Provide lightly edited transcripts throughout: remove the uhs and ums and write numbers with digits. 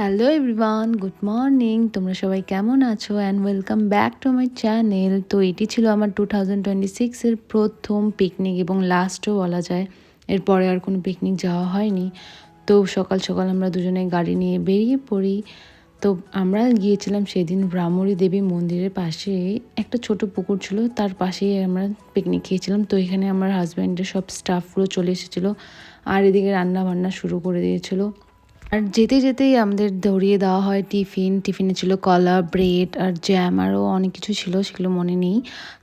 Hello everyone, good morning. তোমরা সবাই কেমন আছো and welcome back to my channel. তো এটি ছিল আমার 2026-এর প্রথম পিকনিক এবং লাস্টও বলা যায়। এরপরে আর কোনো পিকনিক যাওয়া হয়নি। তো সকাল সকাল আমরা দুজনে গাড়ি নিয়ে বেরিয়ে পড়ি। তো আমরা গিয়েছিলাম সেদিন ভ্রামরী দেবী মন্দিরের পাশে একটা ছোট পুকুর ছিল, তার পাশেই আমরা পিকনিক খেয়েছিলাম। তো এখানে আমার হাজব্যান্ডের সব স্টাফগুলো চলে এসেছিলো আর এদিকে রান্না বান্না শুরু করে দিয়েছিলো। আর যেতে যেতেই আমাদের ধরিয়ে দেওয়া হয় টিফিনে ছিল কলা, ব্রেড আর জ্যাম, আরও অনেক কিছু ছিল, সেগুলো মনে নেই।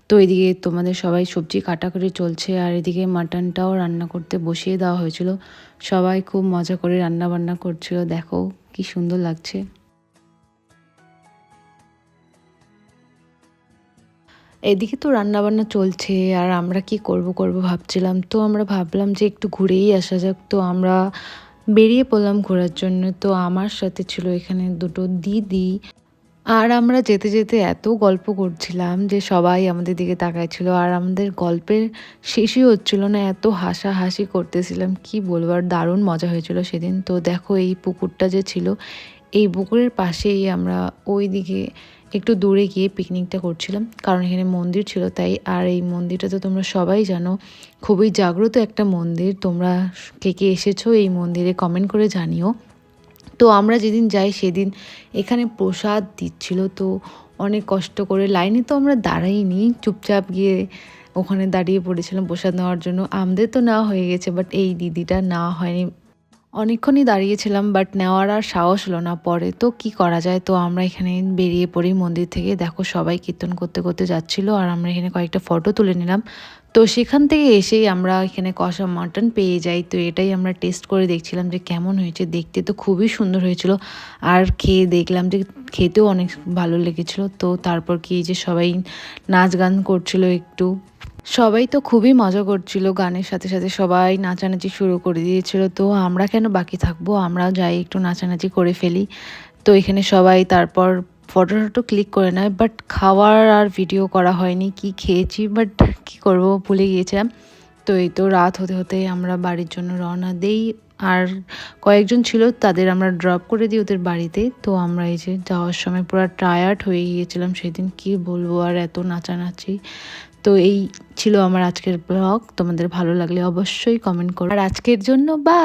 তো এদিকে তোমাদের সবাই সবজি কাটাকুটি চলছে আর এদিকে মাটনটাও রান্না করতে বসিয়ে দেওয়া হয়েছিল। সবাই খুব মজা করে রান্না বান্না করছিল, দেখো কি সুন্দর লাগছে। এদিকে তো রান্নাবান্না চলছে আর আমরা কি করব ভাবছিলাম। তো আমরা ভাবলাম যে একটু ঘুরেই আসা যাক। তো আমরা বেরিয়ে পড়লাম ঘোরার জন্য। তো আমার সাথে ছিল এখানে দুটো দিদি। আর আমরা যেতে যেতে এত গল্প করছিলাম যে সবাই আমাদের দিকে তাকাচ্ছিল আর আমাদের গল্পের শেষই হচ্ছিল না, এত হাসাহাসি করতেছিলাম কি বলবো। আর দারুণ মজা হয়েছিল সেদিন। তো দেখো এই পুকুরটা যে ছিল, এই পুকুরের পাশেই আমরা ওই দিকে একটু দূরে গিয়ে পিকনিকটা করছিলাম, কারণ এখানে মন্দির ছিল তাই। আর এই মন্দিরটা তো তোমরা সবাই জানো, খুবই জাগ্রত একটা মন্দির। তোমরা কে কে এসেছো এই মন্দিরে কমেন্ট করে জানিও। তো আমরা যেদিন যাই সেদিন এখানে প্রসাদ দিচ্ছিল। তো অনেক কষ্ট করে, লাইনে তো আমরা দাঁড়াইনি, চুপচাপ গিয়ে ওখানে দাঁড়িয়ে পড়েছিলাম প্রসাদ নেওয়ার জন্য। আমাদের তো নেওয়া হয়ে গেছে, বাট এই দিদিটা নেওয়া হয়নি। অনেকক্ষণই দাঁড়িয়েছিলাম বাট নেওয়ার আর সাহস হলো না পরে। তো কি করা যায়, তো আমরা এখানে বেরিয়ে পড়ি মন্দির থেকে। দেখো সবাই কীর্তন করতে করতে যাচ্ছিলো আর আমরা এখানে কয়েকটা ফটো তুলে নিলাম। তো সেখান থেকে এসেই আমরা এখানে কষা মাটন পেয়ে যাই। তো এটাই আমরা টেস্ট করে দেখছিলাম যে কেমন হয়েছে। দেখতে তো খুবই সুন্দর হয়েছিল আর খেয়ে দেখলাম যে খেতেও অনেক ভালো লেগেছিলো। তো তারপর কি যে সবাই নাচ গান করছিল একটু, সবাই তো খুবই মজা করছিল, গানের সাথে সাথে সবাই নাচানাচি শুরু করে দিয়েছিল। তো আমরা কেন বাকি থাকবো, আমরাও যাই একটু নাচানাচি করে ফেলি। তো এখানে সবাই তারপর ফটো টটো ক্লিক করে নেয়, বাট খাওয়ার আর ভিডিও করা হয়নি কি খেয়েছি, বাট কি করব ভুলে গিয়েছিলাম। তো এই তো রাত হতে হতে আমরা বাড়ির জন্য রওনা দেই। আর কয়েকজন ছিল তাদের আমরা ড্রপ করে দিই ওদের বাড়িতে। তো আমরা এই যে যাওয়ার সময় পুরো টায়ার্ড হয়ে গিয়েছিলাম সেদিন, কি বলবো, আর এত নাচানাচি। তো এই ছিল আমার আজকের ব্লগ। তোমাদের ভালো লাগলে অবশ্যই কমেন্ট করো। আর আজকের জন্য বা